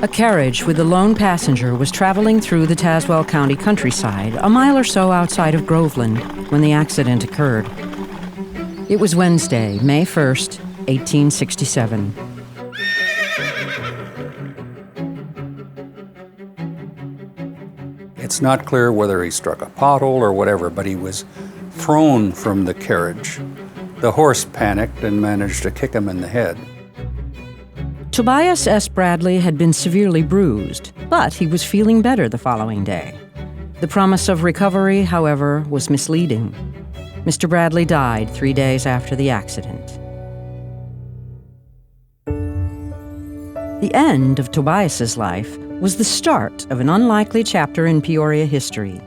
A carriage with a lone passenger was traveling through the Tazewell County countryside, a mile or so outside of Groveland, when the accident occurred. It was Wednesday, May 1st, 1867. It's not clear whether he struck a pothole or whatever, but he was thrown from the carriage. The horse panicked and managed to kick him in the head. Tobias S. Bradley had been severely bruised, but he was feeling better the following day. The promise of recovery, however, was misleading. Mr. Bradley died 3 days after the accident. The end of Tobias's life was the start of an unlikely chapter in Peoria history.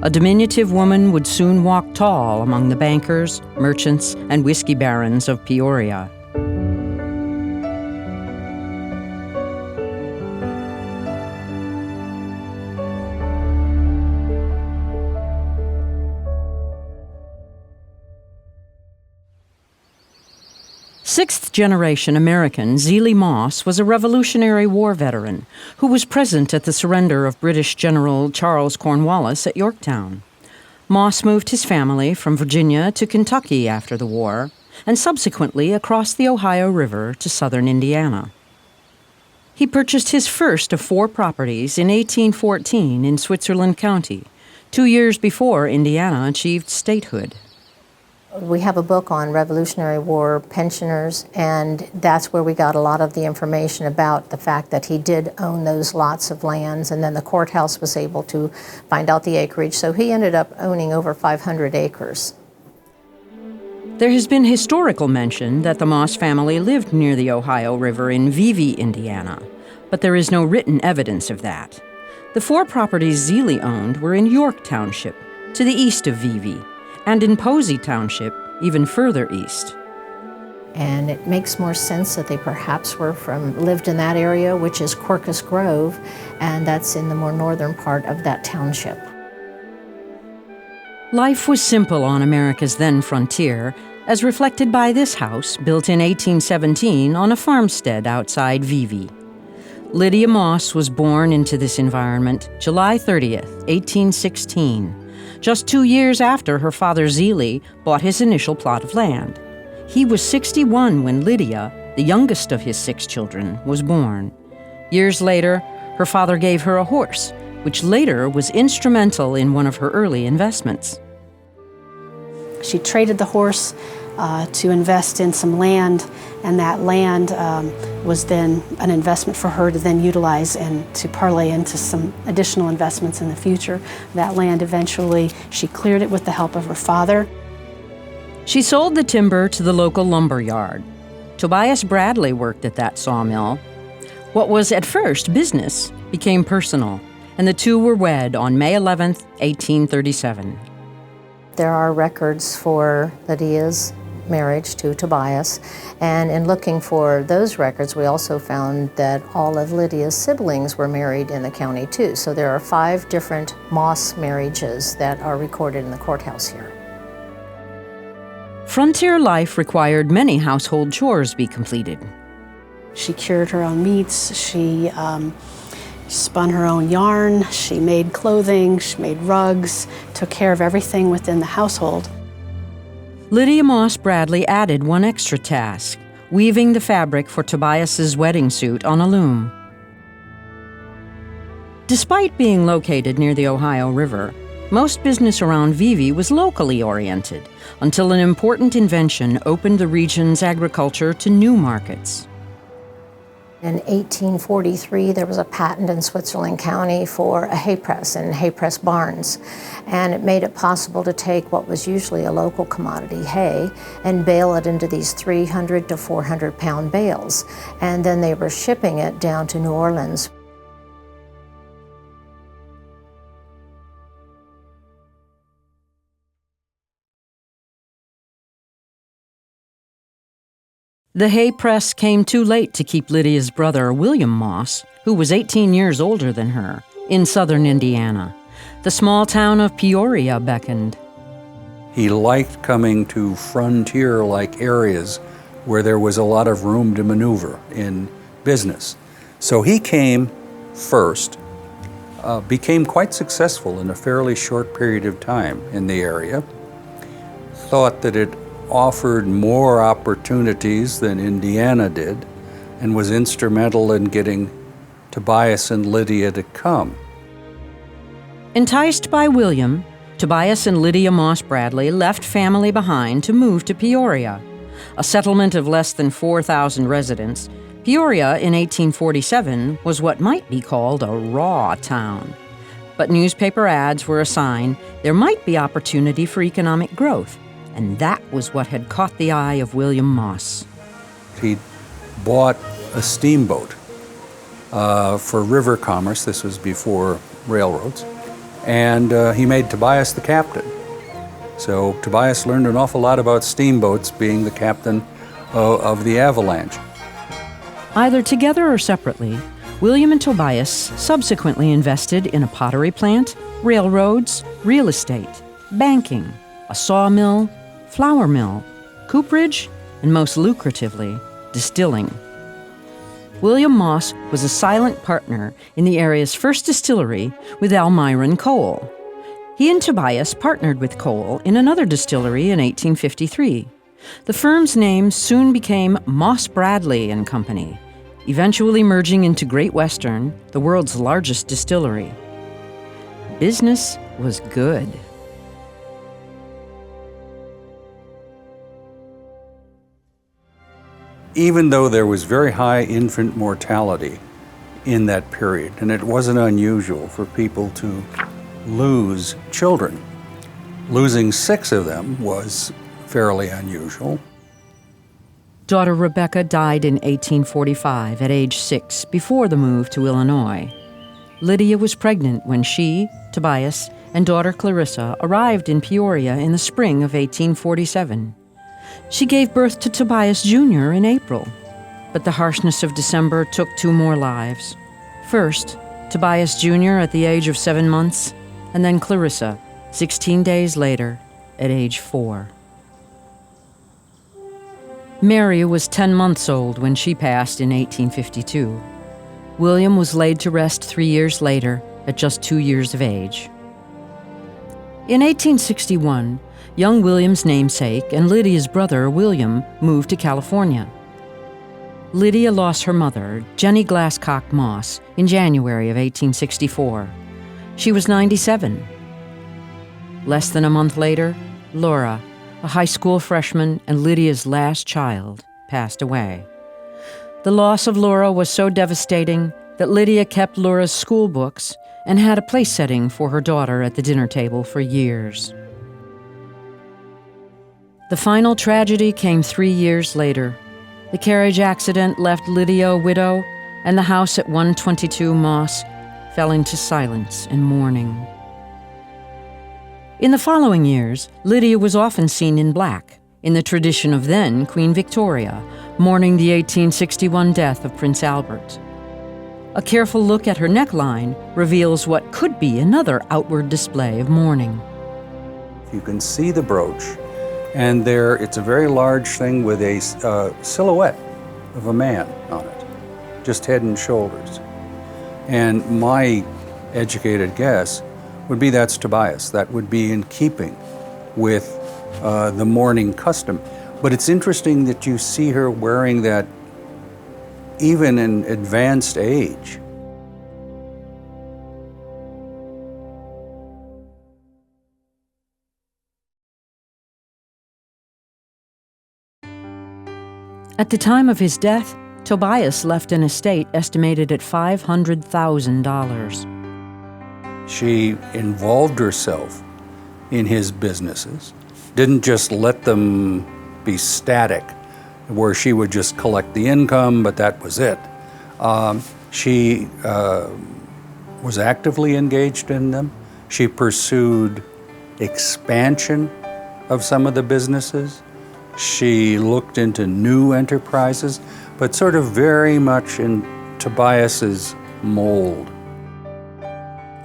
A diminutive woman would soon walk tall among the bankers, merchants, and whiskey barons of Peoria. Sixth-generation American Lydia Moss was a Revolutionary War veteran who was present at the surrender of British General Charles Cornwallis at Yorktown. Moss moved his family from Virginia to Kentucky after the war, and subsequently across the Ohio River to southern Indiana. He purchased his first of 4 properties in 1814 in Switzerland County, 2 years before Indiana achieved statehood. We have a book on Revolutionary War pensioners, and that's where we got a lot of the information about the fact that he did own those lots of lands, and then the courthouse was able to find out the acreage, so he ended up owning over 500 acres. There has been historical mention that the Moss family lived near the Ohio River in Vevey, Indiana, but there is no written evidence of that. The 4 properties Zealy owned were in York Township, to the east of Vevey, and in Posey Township, even further east. And it makes more sense that they perhaps lived in that area, which is Quercus Grove, and that's in the more northern part of that township. Life was simple on America's then frontier, as reflected by this house built in 1817 on a farmstead outside Vevey. Lydia Moss was born into this environment July 30th, 1816. Just 2 years after her father Zealy bought his initial plot of land. He was 61 when Lydia, the youngest of his 6 children, was born. Years later, her father gave her a horse, which later was instrumental in one of her early investments. She traded the horse to invest in some land, and that land was then an investment for her to then utilize and to parlay into some additional investments in the future. That land eventually, she cleared it with the help of her father. She sold the timber to the local lumber yard. Tobias Bradley worked at that sawmill. What was at first business became personal, and the two were wed on May 11th, 1837. There are records for Lydia's marriage to Tobias, and in looking for those records, we also found that all of Lydia's siblings were married in the county too. So there are 5 different Moss marriages that are recorded in the courthouse here. Frontier life required many household chores be completed. She cured her own meats, she spun her own yarn, she made clothing, she made rugs, took care of everything within the household. Lydia Moss Bradley added one extra task, weaving the fabric for Tobias's wedding suit on a loom. Despite being located near the Ohio River, most business around Vevey was locally oriented until an important invention opened the region's agriculture to new markets. In 1843, there was a patent in Switzerland County for a hay press and hay press barns. And it made it possible to take what was usually a local commodity, hay, and bale it into these 300 to 400 pound bales. And then they were shipping it down to New Orleans. The hay press came too late to keep Lydia's brother, William Moss, who was 18 years older than her, in southern Indiana. The small town of Peoria beckoned. He liked coming to frontier-like areas where there was a lot of room to maneuver in business. So he came first, became quite successful in a fairly short period of time in the area, thought that it offered more opportunities than Indiana did, and was instrumental in getting Tobias and Lydia to come. Enticed by William, Tobias and Lydia Moss Bradley left family behind to move to Peoria, a settlement of less than 4,000 residents. Peoria in 1847 was what might be called a raw town. But newspaper ads were a sign there might be opportunity for economic growth, and that was what had caught the eye of William Moss. He bought a steamboat for river commerce. This was before railroads. And he made Tobias the captain. So Tobias learned an awful lot about steamboats, being the captain of the Avalanche. Either together or separately, William and Tobias subsequently invested in a pottery plant, railroads, real estate, banking, a sawmill, flour mill, cooperage, and most lucratively, distilling. William Moss was a silent partner in the area's first distillery with Elmiron Coal. He and Tobias partnered with Coal in another distillery in 1853. The firm's name soon became Moss Bradley and Company, eventually merging into Great Western, the world's largest distillery. Business was good. Even though there was very high infant mortality in that period, and it wasn't unusual for people to lose children, losing 6 of them was fairly unusual. Daughter Rebecca died in 1845 at age 6 before the move to Illinois. Lydia was pregnant when she, Tobias, and daughter Clarissa arrived in Peoria in the spring of 1847. She gave birth to Tobias Jr. in April, but the harshness of December took 2 more lives. First, Tobias Jr. at the age of 7 months, and then Clarissa, 16 days later, at age 4. Mary was 10 months old when she passed in 1852. William was laid to rest 3 years later at just 2 years of age. In 1861, young William's namesake and Lydia's brother, William, moved to California. Lydia lost her mother, Jenny Glasscock Moss, in January of 1864. She was 97. Less than a month later, Laura, a high school freshman and Lydia's last child, passed away. The loss of Laura was so devastating that Lydia kept Laura's school books and had a place setting for her daughter at the dinner table for years. The final tragedy came 3 years later. The carriage accident left Lydia a widow, and the house at 122 Moss fell into silence and mourning. In the following years, Lydia was often seen in black, in the tradition of then Queen Victoria, mourning the 1861 death of Prince Albert. A careful look at her neckline reveals what could be another outward display of mourning. You can see the brooch, and there it's a very large thing with a silhouette of a man on it, just head and shoulders. And my educated guess would be that's Tobias. That would be in keeping with the mourning custom. But it's interesting that you see her wearing that even in advanced age. At the time of his death, Tobias left an estate estimated at $500,000. She involved herself in his businesses, didn't just let them be static, where she would just collect the income, but that was it. She was actively engaged in them. She pursued expansion of some of the businesses. She looked into new enterprises, but sort of very much in Tobias's mold.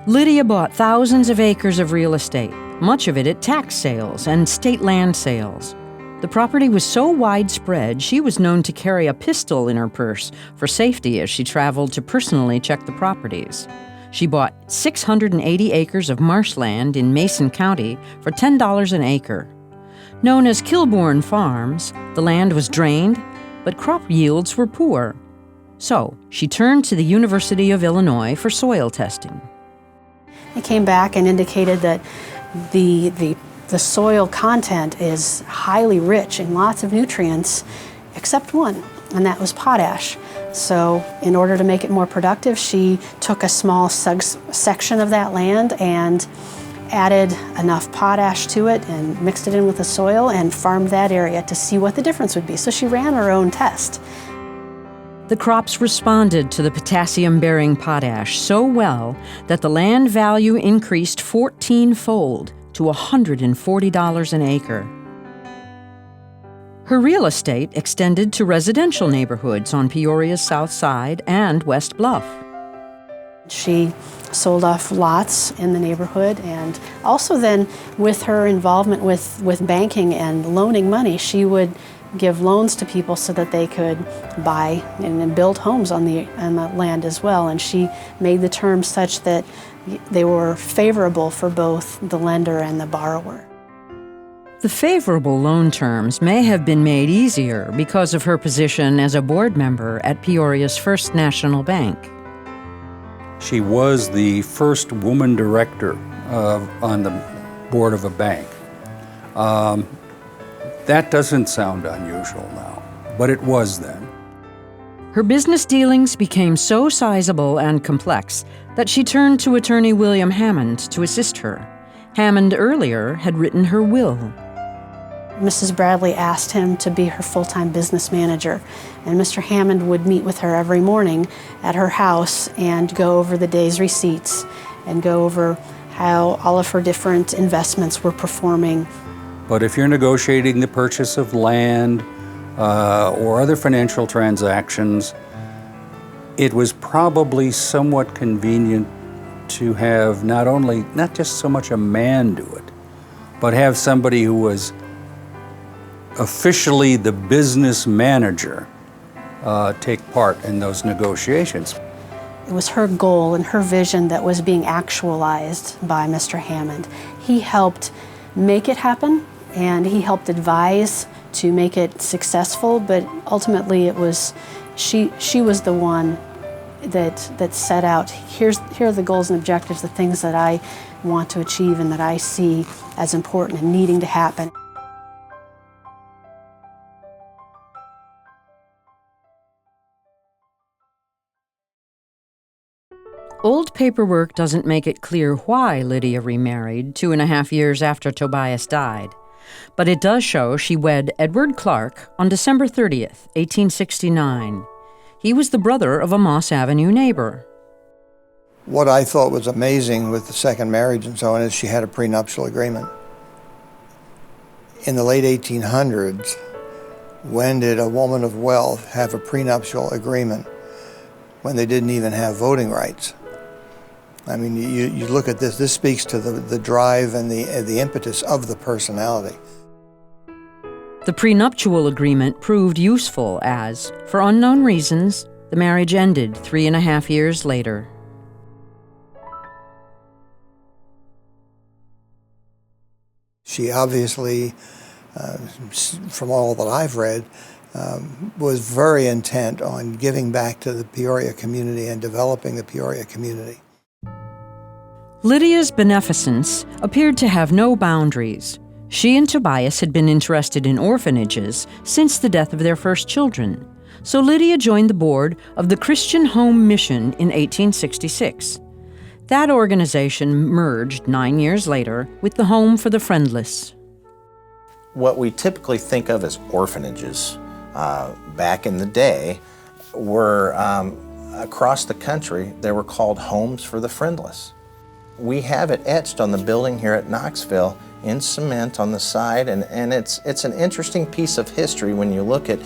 Lydia bought thousands of acres of real estate, much of it at tax sales and state land sales. The property was so widespread, she was known to carry a pistol in her purse for safety as she traveled to personally check the properties. She bought 680 acres of marshland in Mason County for $10 an acre. Known as Kilbourne Farms, the land was drained, but crop yields were poor. So she turned to the University of Illinois for soil testing. They came back and indicated that the soil content is highly rich in lots of nutrients, except one, and that was potash. So in order to make it more productive, she took a small section of that land and added enough potash to it and mixed it in with the soil and farmed that area to see what the difference would be. So she ran her own test. The crops responded to the potassium-bearing potash so well that the land value increased 14-fold to $140 an acre. Her real estate extended to residential neighborhoods on Peoria's South Side and West Bluff. She sold off lots in the neighborhood, and also then with her involvement with banking and loaning money, she would give loans to people so that they could buy and build homes on the land as well. And she made the terms such that they were favorable for both the lender and the borrower. The favorable loan terms may have been made easier because of her position as a board member at Peoria's First National Bank. She was the first woman director on the board of a bank. That doesn't sound unusual now, but it was then. Her business dealings became so sizable and complex that she turned to attorney William Hammond to assist her. Hammond earlier had written her will. Mrs. Bradley asked him to be her full-time business manager, and Mr. Hammond would meet with her every morning at her house and go over the day's receipts and go over how all of her different investments were performing. But if you're negotiating the purchase of land or other financial transactions, it was probably somewhat convenient to have not just so much a man do it, but have somebody who was officially the business manager take part in those negotiations. It was her goal and her vision that was being actualized by Mr. Hammond. He helped make it happen, and he helped advise to make it successful, but ultimately it was she was the one that set out, here are the goals and objectives, the things that I want to achieve and that I see as important and needing to happen. Old paperwork doesn't make it clear why Lydia remarried 2.5 years after Tobias died, but it does show she wed Edward Clark on December 30th, 1869. He was the brother of a Moss Avenue neighbor. What I thought was amazing with the second marriage and so on is she had a prenuptial agreement. In the late 1800s, when did a woman of wealth have a prenuptial agreement when they didn't even have voting rights? I mean, you look at this speaks to the drive and the impetus of the personality. The prenuptial agreement proved useful as, for unknown reasons, the marriage ended 3.5 years later. She obviously, from all that I've read, was very intent on giving back to the Peoria community and developing the Peoria community. Lydia's beneficence appeared to have no boundaries. She and Tobias had been interested in orphanages since the death of their first children, so Lydia joined the board of the Christian Home Mission in 1866. That organization merged 9 years later with the Home for the Friendless. What we typically think of as orphanages back in the day were across the country, they were called Homes for the Friendless. We have it etched on the building here at Knoxville in cement on the side, and it's an interesting piece of history when you look at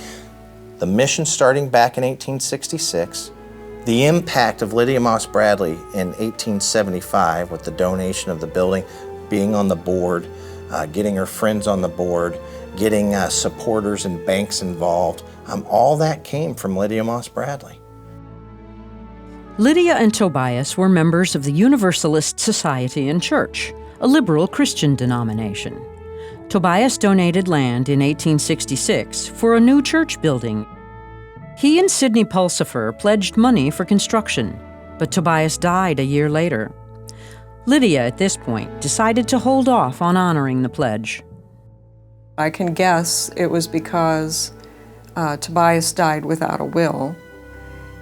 the mission starting back in 1866, the impact of Lydia Moss Bradley in 1875 with the donation of the building, being on the board, getting her friends on the board, getting supporters and banks involved. All that came from Lydia Moss Bradley. Lydia and Tobias were members of the Universalist Society and Church, a liberal Christian denomination. Tobias donated land in 1866 for a new church building. He and Sidney Pulsifer pledged money for construction, but Tobias died a year later. Lydia, at this point, decided to hold off on honoring the pledge. I can guess it was because Tobias died without a will,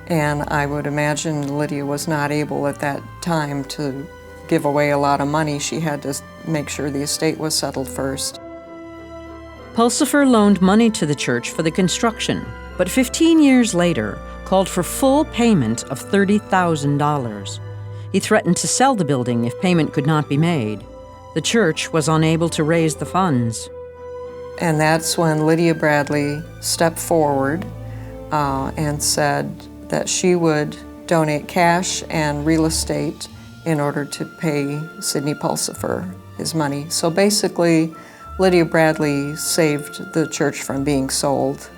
and I would imagine Lydia was not able at that time to give away a lot of money. She had to make sure the estate was settled first. Pulsifer loaned money to the church for the construction, but 15 years later called for full payment of $30,000. He threatened to sell the building if payment could not be made. The church was unable to raise the funds. And that's when Lydia Bradley stepped forward and said that she would donate cash and real estate in order to pay Sidney Pulsifer his money. So basically, Lydia Bradley saved the church from being sold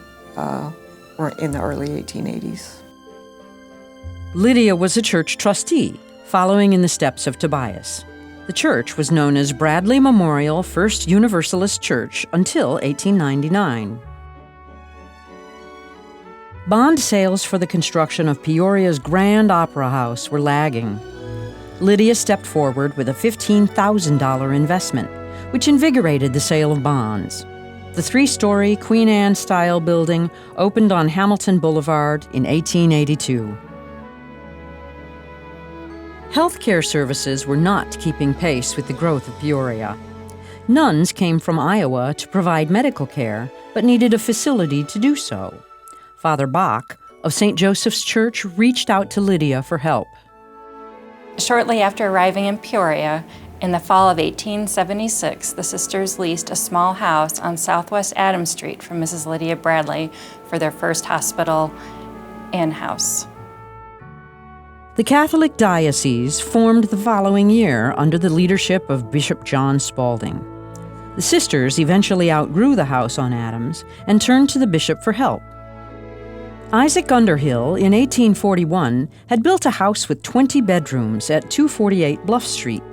in the early 1880s. Lydia was a church trustee, following in the steps of Tobias. The church was known as Bradley Memorial First Universalist Church until 1899. Bond sales for the construction of Peoria's Grand Opera House were lagging. Lydia stepped forward with a $15,000 investment, which invigorated the sale of bonds. The three-story Queen Anne-style building opened on Hamilton Boulevard in 1882. Healthcare services were not keeping pace with the growth of Peoria. Nuns came from Iowa to provide medical care, but needed a facility to do so. Father Bach of St. Joseph's Church reached out to Lydia for help. Shortly after arriving in Peoria, in the fall of 1876, the sisters leased a small house on Southwest Adams Street from Mrs. Lydia Bradley for their first hospital and house. The Catholic diocese formed the following year under the leadership of Bishop John Spalding. The sisters eventually outgrew the house on Adams and turned to the bishop for help. Isaac Underhill, in 1841, had built a house with 20 bedrooms at 248 Bluff Street,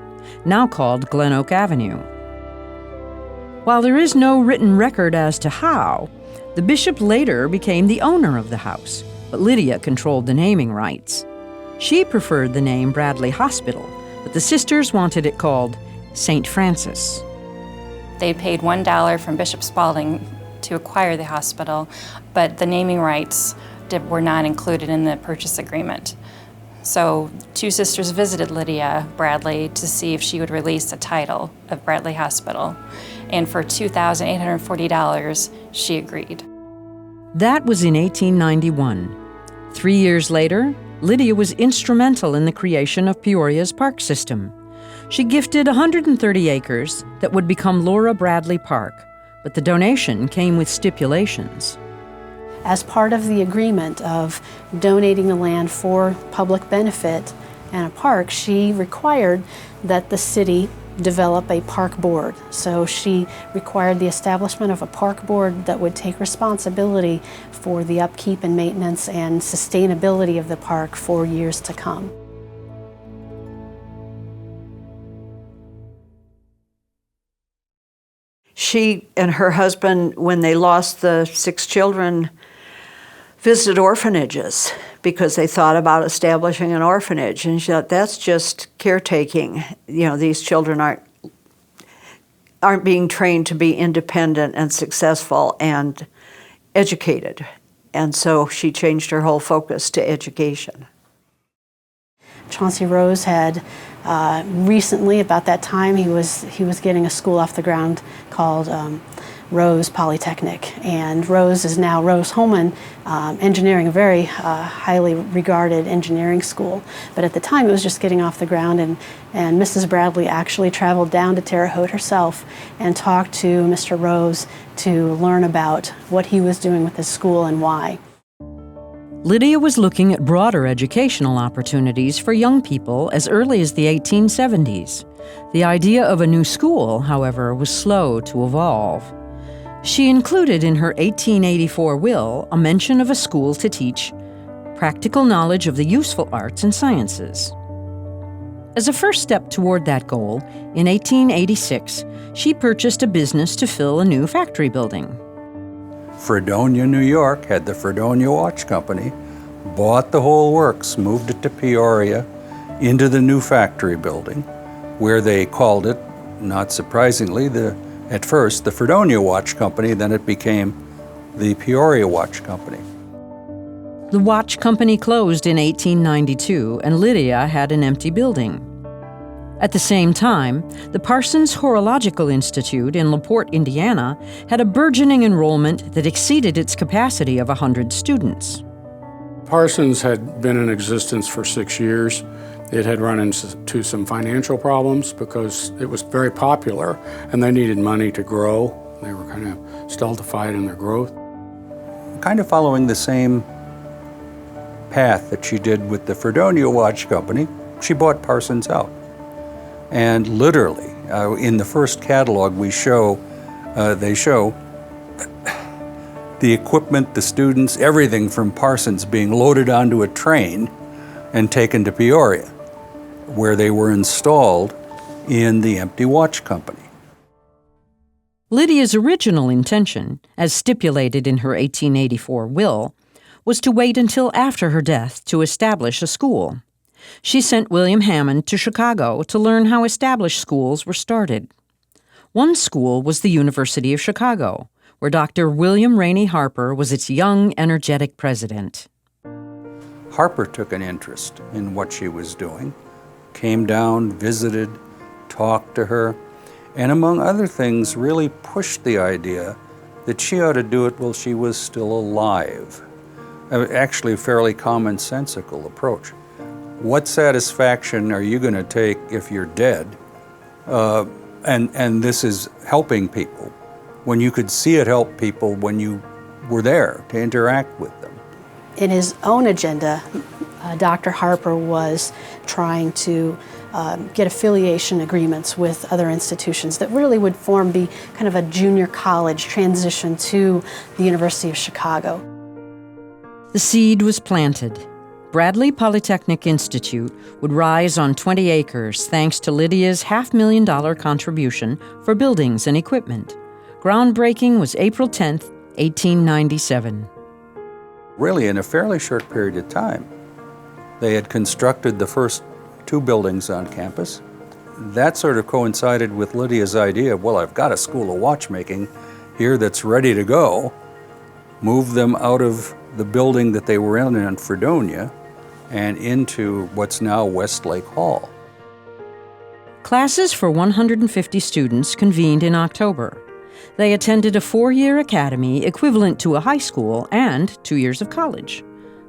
now called Glen Oak Avenue. While there is no written record as to how, the bishop later became the owner of the house, but Lydia controlled the naming rights. She preferred the name Bradley Hospital, but the sisters wanted it called St. Francis. They paid $1 from Bishop Spalding to acquire the hospital, but the naming rights were not included in the purchase agreement. So two sisters visited Lydia Bradley to see if she would release the title of Bradley Hospital, and for $2,840, she agreed. That was in 1891. 3 years later, Lydia was instrumental in the creation of Peoria's park system. She gifted 130 acres that would become Laura Bradley Park, but the donation came with stipulations. As part of the agreement of donating the land for public benefit and a park, she required that the city develop a park board. So she required the establishment of a park board that would take responsibility for the upkeep and maintenance and sustainability of the park for years to come. She and her husband, when they lost the 6 children, visited orphanages because they thought about establishing an orphanage. And she thought, that's just caretaking. You know, these children aren't being trained to be independent and successful and educated. And so she changed her whole focus to education. Chauncey Rose had recently, about that time, he was getting a school off the ground called Rose Polytechnic, and Rose is now Rose-Hulman Engineering, a very highly regarded engineering school. But at the time, it was just getting off the ground, and Mrs. Bradley actually traveled down to Terre Haute herself and talked to Mr. Rose to learn about what he was doing with his school and why. Lydia was looking at broader educational opportunities for young people as early as the 1870s. The idea of a new school, however, was slow to evolve. She included in her 1884 will a mention of a school to teach practical knowledge of the useful arts and sciences. As a first step toward that goal, in 1886, she purchased a business to fill a new factory building. Fredonia, New York had the Fredonia Watch Company, bought the whole works, moved it to Peoria, into the new factory building, where they called it, not surprisingly, at first the Fredonia Watch Company, then it became the Peoria Watch Company. The watch company closed in 1892, and Lydia had an empty building. At the same time, the Parsons Horological Institute in LaPorte, Indiana, had a burgeoning enrollment that exceeded its capacity of 100 students. Parsons had been in existence for 6 years. It had run into some financial problems because it was very popular and they needed money to grow. They were kind of stultified in their growth. Kind of following the same path that she did with the Fredonia Watch Company, she bought Parsons out. And literally, in the first catalog they show the equipment, the students, everything from Parsons being loaded onto a train and taken to Peoria, where they were installed in the empty watch company. Lydia's original intention, as stipulated in her 1884 will, was to wait until after her death to establish a school. She sent William Hammond to Chicago to learn how established schools were started. One school was the University of Chicago, where Dr. William Rainey Harper was its young, energetic president. Harper took an interest in what she was doing, came down, visited, talked to her, and among other things really pushed the idea that she ought to do it while she was still alive. Actually, a fairly commonsensical approach. What satisfaction are you going to take if you're dead? And this is helping people, when you could see it help people when you were there to interact with them. In his own agenda, Dr. Harper was trying to get affiliation agreements with other institutions that really would be kind of a junior college transition to the University of Chicago. The seed was planted. Bradley Polytechnic Institute would rise on 20 acres thanks to Lydia's $500,000 contribution for buildings and equipment. Groundbreaking was April 10, 1897. Really, in a fairly short period of time, they had constructed the first 2 buildings on campus. That sort of coincided with Lydia's idea of, well, I've got a school of watchmaking here that's ready to go. Move them out of the building that they were in Fredonia and into what's now Westlake Hall. Classes for 150 students convened in October. They attended a 4-year academy equivalent to a high school and 2 years of college.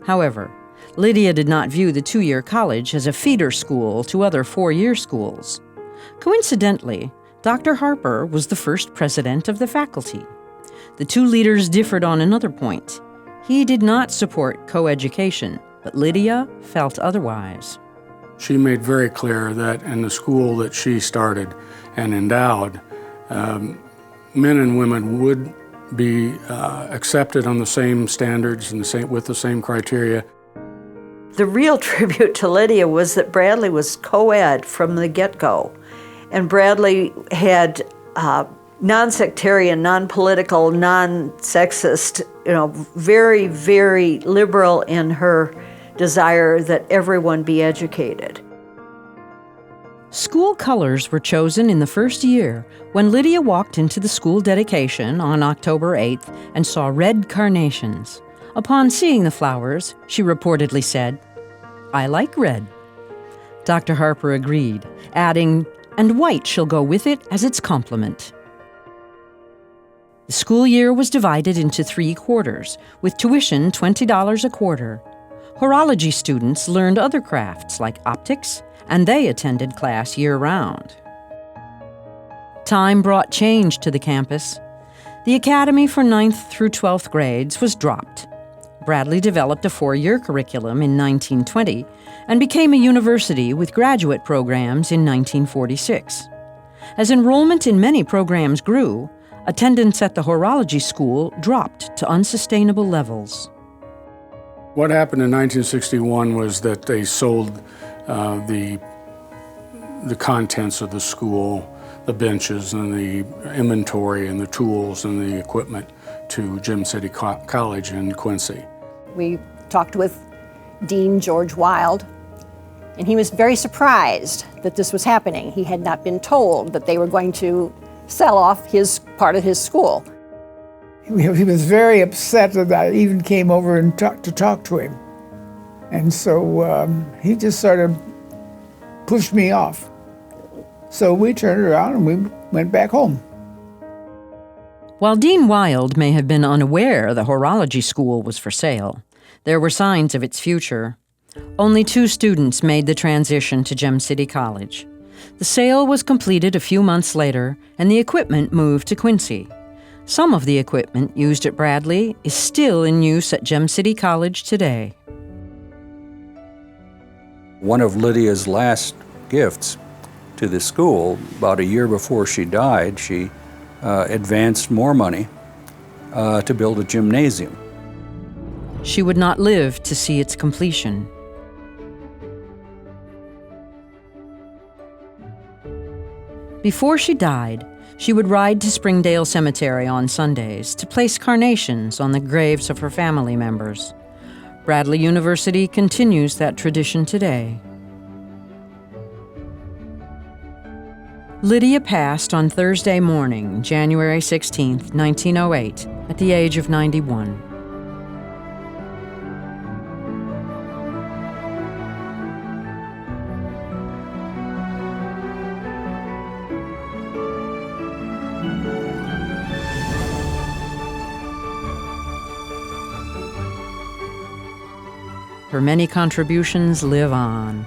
However, Lydia did not view the 2-year college as a feeder school to other 4-year schools. Coincidentally, Dr. Harper was the first president of the faculty. The two leaders differed on another point. He did not support coeducation, but Lydia felt otherwise. She made very clear that in the school that she started and endowed, men and women would be accepted on the same standards and with the same criteria. The real tribute to Lydia was that Bradley was co-ed from the get-go. And Bradley had non-sectarian, non-political, non-sexist, very, very liberal in her desire that everyone be educated. School colors were chosen in the first year when Lydia walked into the school dedication on October 8th and saw red carnations. Upon seeing the flowers, she reportedly said, "I like red." Dr. Harper agreed, adding, "And white shall go with it as its complement." The school year was divided into 3 quarters, with tuition $20 a quarter. Horology students learned other crafts like optics, and they attended class year-round. Time brought change to the campus. The academy for 9th through 12th grades was dropped. Bradley developed a 4-year curriculum in 1920 and became a university with graduate programs in 1946. As enrollment in many programs grew, attendance at the horology school dropped to unsustainable levels. What happened in 1961 was that they sold the contents of the school, the benches and the inventory and the tools and the equipment to Gem City College in Quincy. We talked with Dean George Wild, and he was very surprised that this was happening. He had not been told that they were going to sell off his part of his school. He was very upset that I even came over and to talk to him. And so he just sort of pushed me off. So we turned around and we went back home. While Dean Wild may have been unaware the horology school was for sale, there were signs of its future. Only 2 students made the transition to Gem City College. The sale was completed a few months later, and the equipment moved to Quincy. Some of the equipment used at Bradley is still in use at Gem City College today. One of Lydia's last gifts to the school, about a year before she died, she advanced more money to build a gymnasium. She would not live to see its completion. Before she died, she would ride to Springdale Cemetery on Sundays to place carnations on the graves of her family members. Bradley University continues that tradition today. Lydia passed on Thursday morning, January 16, 1908, at the age of 91. Her many contributions live on.